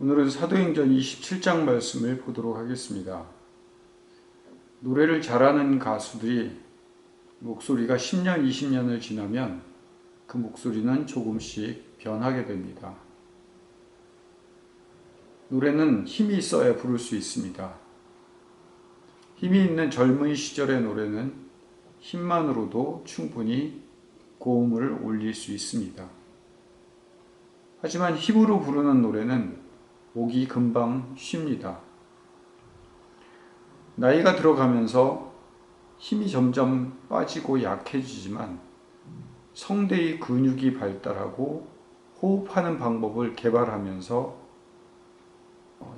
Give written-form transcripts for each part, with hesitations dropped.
오늘은 사도행전 27장 말씀을 보도록 하겠습니다. 노래를 잘하는 가수들이 목소리가 10년, 20년을 지나면 그 목소리는 조금씩 변하게 됩니다. 노래는 힘이 있어야 부를 수 있습니다. 힘이 있는 젊은 시절의 노래는 힘만으로도 충분히 고음을 올릴 수 있습니다. 하지만 힘으로 부르는 노래는 목이 금방 쉽니다. 나이가 들어가면서 힘이 점점 빠지고 약해지지만 성대의 근육이 발달하고 호흡하는 방법을 개발하면서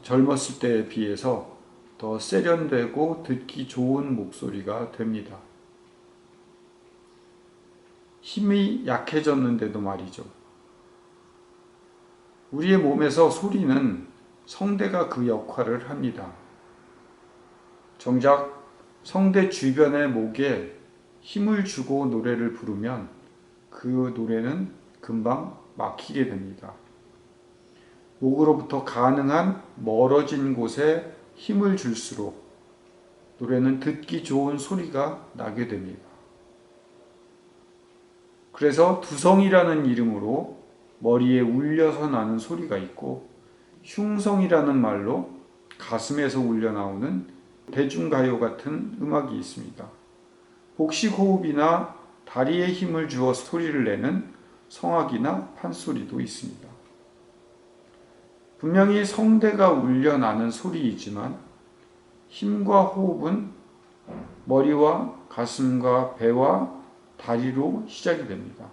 젊었을 때에 비해서 더 세련되고 듣기 좋은 목소리가 됩니다. 힘이 약해졌는데도 말이죠. 우리의 몸에서 소리는 성대가 그 역할을 합니다. 정작 성대 주변의 목에 힘을 주고 노래를 부르면 그 노래는 금방 막히게 됩니다. 목으로부터 가능한 멀어진 곳에 힘을 줄수록 노래는 듣기 좋은 소리가 나게 됩니다. 그래서 두성이라는 이름으로 머리에 울려서 나는 소리가 있고 흉성이라는 말로 가슴에서 울려 나오는 대중가요 같은 음악이 있습니다. 복식호흡이나 다리에 힘을 주어 소리를 내는 성악이나 판소리도 있습니다. 분명히 성대가 울려 나는 소리이지만 힘과 호흡은 머리와 가슴과 배와 다리로 시작이 됩니다.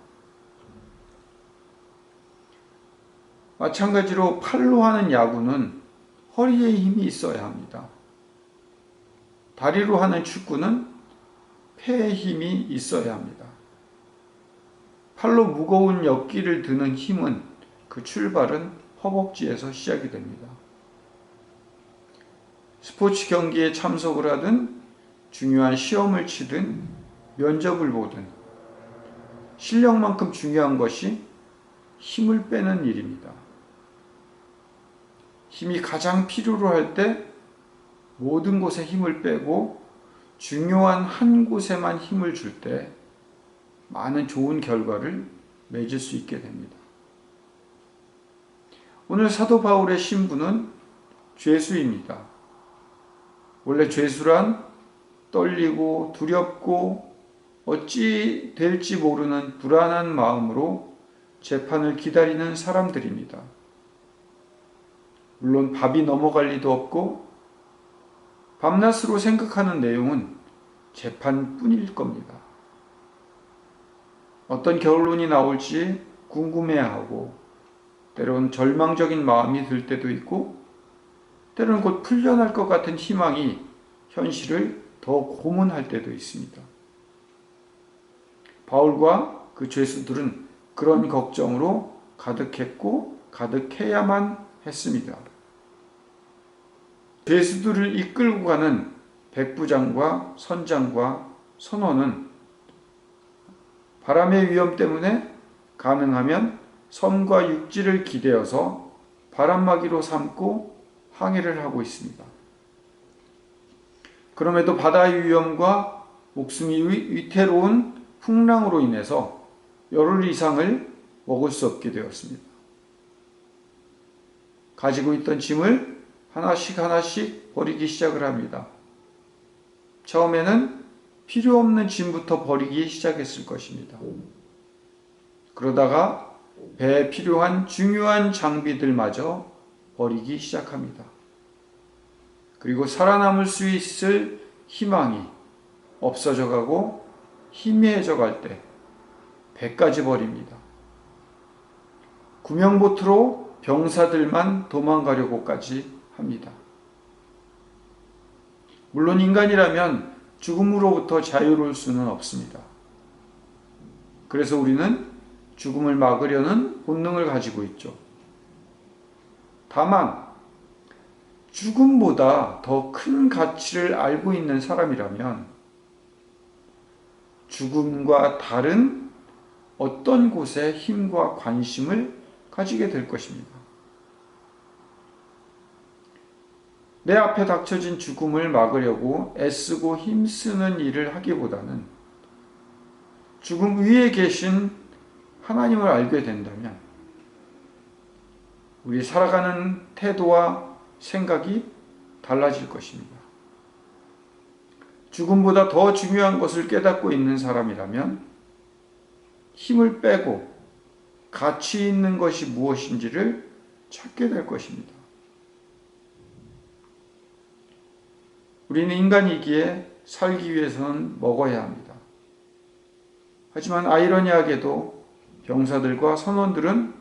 마찬가지로 팔로 하는 야구는 허리에 힘이 있어야 합니다. 다리로 하는 축구는 폐에 힘이 있어야 합니다. 팔로 무거운 엽기를 드는 힘은 그 출발은 허벅지에서 시작이 됩니다. 스포츠 경기에 참석을 하든 중요한 시험을 치든 면접을 보든 실력만큼 중요한 것이 힘을 빼는 일입니다. 힘이 가장 필요로 할 때 모든 곳에 힘을 빼고 중요한 한 곳에만 힘을 줄 때 많은 좋은 결과를 맺을 수 있게 됩니다. 오늘 사도 바울의 신분은 죄수입니다. 원래 죄수란 떨리고 두렵고 어찌 될지 모르는 불안한 마음으로 재판을 기다리는 사람들입니다. 물론 밥이 넘어갈 리도 없고 밤낮으로 생각하는 내용은 재판뿐일 겁니다. 어떤 결론이 나올지 궁금해하고 때론 절망적인 마음이 들 때도 있고 때론 곧 풀려날 것 같은 희망이 현실을 더 고문할 때도 있습니다. 바울과 그 죄수들은 그런 걱정으로 가득했고 가득해야만 했습니다. 죄수들을 이끌고 가는 백부장과 선장과 선원은 바람의 위험 때문에 가능하면 섬과 육지를 기대어서 바람막이로 삼고 항해를 하고 있습니다. 그럼에도 바다의 위험과 목숨이 위태로운 풍랑으로 인해서 열흘 이상을 먹을 수 없게 되었습니다. 가지고 있던 짐을 하나씩 버리기 시작을 합니다. 처음에는 필요 없는 짐부터 버리기 시작했을 것입니다. 그러다가 배에 필요한 중요한 장비들마저 버리기 시작합니다. 그리고 살아남을 수 있을 희망이 없어져 가고 희미해져 갈 때 배까지 버립니다. 구명보트로 병사들만 도망가려고까지 합니다. 물론 인간이라면 죽음으로부터 자유로울 수는 없습니다. 그래서 우리는 죽음을 막으려는 본능을 가지고 있죠. 다만 죽음보다 더 큰 가치를 알고 있는 사람이라면 죽음과 다른 어떤 곳에 힘과 관심을 가지게 될 것입니다. 내 앞에 닥쳐진 죽음을 막으려고 애쓰고 힘쓰는 일을 하기보다는 죽음 위에 계신 하나님을 알게 된다면 우리 살아가는 태도와 생각이 달라질 것입니다. 죽음보다 더 중요한 것을 깨닫고 있는 사람이라면 힘을 빼고 가치 있는 것이 무엇인지를 찾게 될 것입니다. 우리는 인간이기에 살기 위해서는 먹어야 합니다. 하지만 아이러니하게도 병사들과 선원들은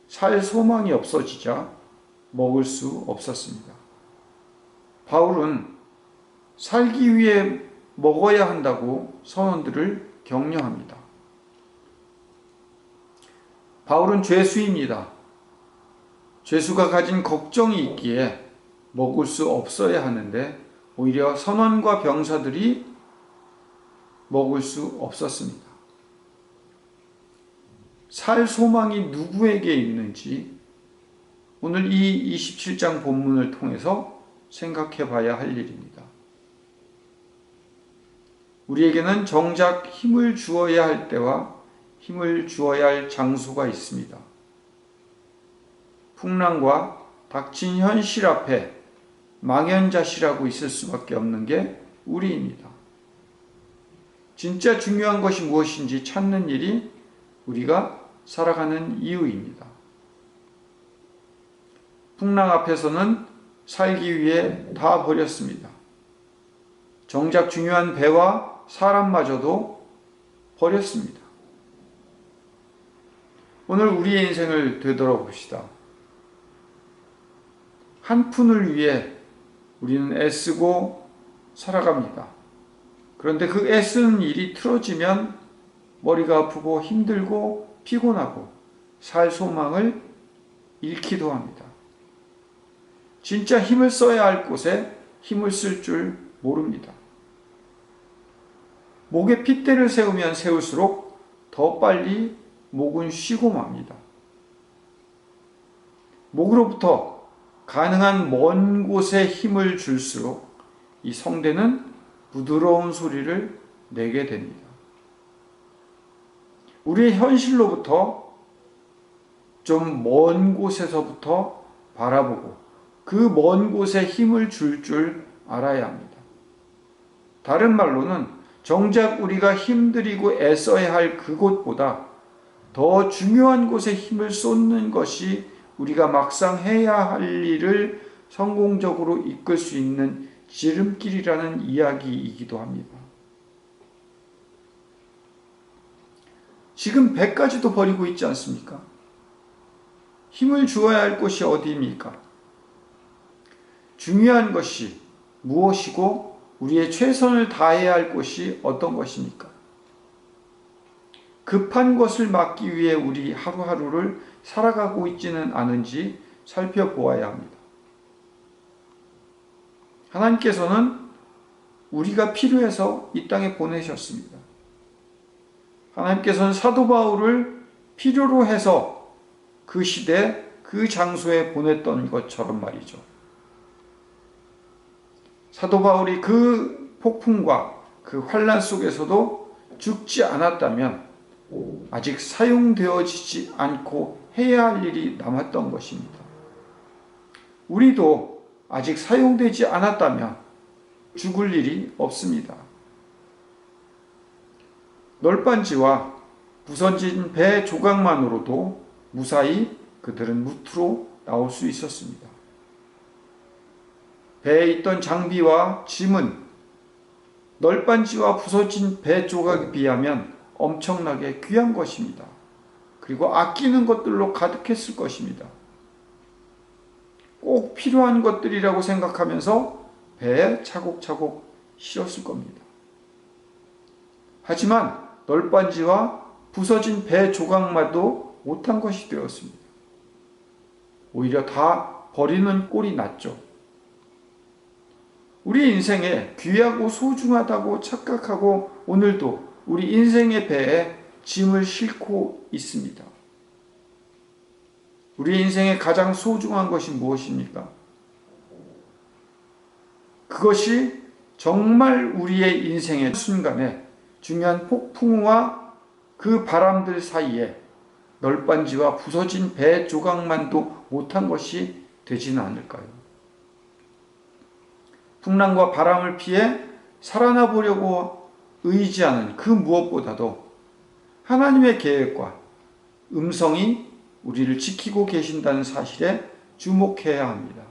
살 소망이 없어지자 먹을 수 없었습니다. 바울은 살기 위해 먹어야 한다고 선원들을 격려합니다. 바울은 죄수입니다. 죄수가 가진 걱정이 있기에 먹을 수 없어야 하는데 오히려 선원과 병사들이 먹을 수 없었습니다. 살 소망이 누구에게 있는지 오늘 이 27장 본문을 통해서 생각해 봐야 할 일입니다. 우리에게는 정작 힘을 주어야 할 때와 힘을 주어야 할 장소가 있습니다. 풍랑과 닥친 현실 앞에 망연자실하고 있을 수밖에 없는 게 우리입니다. 진짜 중요한 것이 무엇인지 찾는 일이 우리가 살아가는 이유입니다. 풍랑 앞에서는 살기 위해 다 버렸습니다. 정작 중요한 배와 사람마저도 버렸습니다. 오늘 우리의 인생을 되돌아봅시다. 한 푼을 위해 우리는 애쓰고 살아갑니다. 그런데 그 애쓰는 일이 틀어지면 머리가 아프고 힘들고 피곤하고 살 소망을 잃기도 합니다. 진짜 힘을 써야 할 곳에 힘을 쓸 줄 모릅니다. 목에 핏대를 세우면 세울수록 더 빨리 목은 쉬고 맙니다. 목으로부터 가능한 먼 곳에 힘을 줄수록 이 성대는 부드러운 소리를 내게 됩니다. 우리의 현실로부터 좀 먼 곳에서부터 바라보고 그 먼 곳에 힘을 줄 알아야 합니다. 다른 말로는 정작 우리가 힘들이고 애써야 할 그곳보다 더 중요한 곳에 힘을 쏟는 것이 우리가 막상 해야 할 일을 성공적으로 이끌 수 있는 지름길이라는 이야기이기도 합니다. 지금 배까지도 버리고 있지 않습니까? 힘을 주어야 할 곳이 어디입니까? 중요한 것이 무엇이고 우리의 최선을 다해야 할 곳이 어떤 것입니까? 급한 것을 막기 위해 우리 하루하루를 살아가고 있지는 않은지 살펴보아야 합니다. 하나님께서는 우리가 필요해서 이 땅에 보내셨습니다. 하나님께서는 사도 바울을 필요로 해서 그 시대, 그 장소에 보냈던 것처럼 말이죠. 사도 바울이 그 폭풍과 그 환난 속에서도 죽지 않았다면 아직 사용되어지지 않고 해야 할 일이 남았던 것입니다. 우리도 아직 사용되지 않았다면 죽을 일이 없습니다. 널빤지와 부서진 배 조각만으로도 무사히 그들은 무트로 나올 수 있었습니다. 배에 있던 장비와 짐은 널빤지와 부서진 배 조각에 비하면 엄청나게 귀한 것입니다. 그리고 아끼는 것들로 가득했을 것입니다. 꼭 필요한 것들이라고 생각하면서 배에 차곡차곡 실었을 겁니다. 하지만 널빤지와 부서진 배 조각마도 못한 것이 되었습니다. 오히려 다 버리는 꼴이 났죠. 우리 인생에 귀하고 소중하다고 착각하고 오늘도 우리 인생의 배에 짐을 싣고 있습니다. 우리 인생의 가장 소중한 것이 무엇입니까? 그것이 정말 우리의 인생의 순간에 중요한 폭풍우와 그 바람들 사이에 널빤지와 부서진 배 조각만도 못한 것이 되지는 않을까요? 풍랑과 바람을 피해 살아나 보려고 의지하는 그 무엇보다도 하나님의 계획과 음성이 우리를 지키고 계신다는 사실에 주목해야 합니다.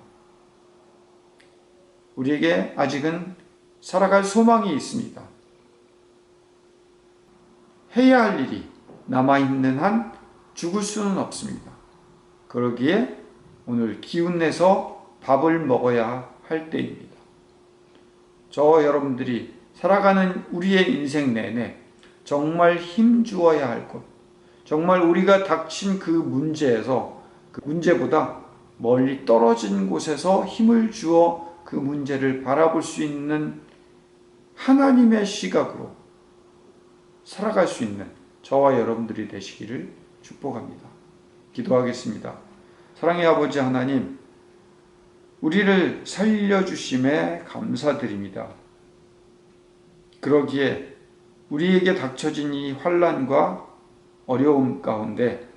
우리에게 아직은 살아갈 소망이 있습니다. 해야 할 일이 남아있는 한 죽을 수는 없습니다. 그러기에 오늘 기운내서 밥을 먹어야 할 때입니다. 저와 여러분들이 살아가는 우리의 인생 내내 정말 힘주어야 할 것, 정말 우리가 닥친 그 문제에서 그 문제보다 멀리 떨어진 곳에서 힘을 주어 그 문제를 바라볼 수 있는 하나님의 시각으로 살아갈 수 있는 저와 여러분들이 되시기를 축복합니다. 기도하겠습니다. 사랑의 아버지 하나님, 우리를 살려주심에 감사드립니다. 그러기에 우리에게 닥쳐진 이 환난과 어려움 가운데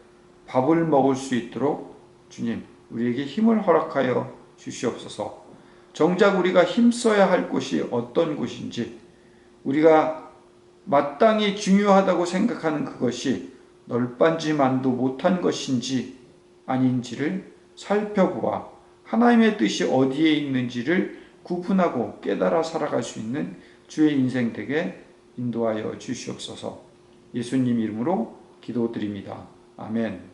밥을 먹을 수 있도록 주님, 우리에게 힘을 허락하여 주시옵소서. 정작 우리가 힘써야 할 곳이 어떤 곳인지, 우리가 마땅히 중요하다고 생각하는 그것이 널빤지만도 못한 것인지 아닌지를 살펴보아 하나님의 뜻이 어디에 있는지를 구분하고 깨달아 살아갈 수 있는 주의 인생 되게 인도하여 주시옵소서. 예수님 이름으로 기도드립니다. 아멘.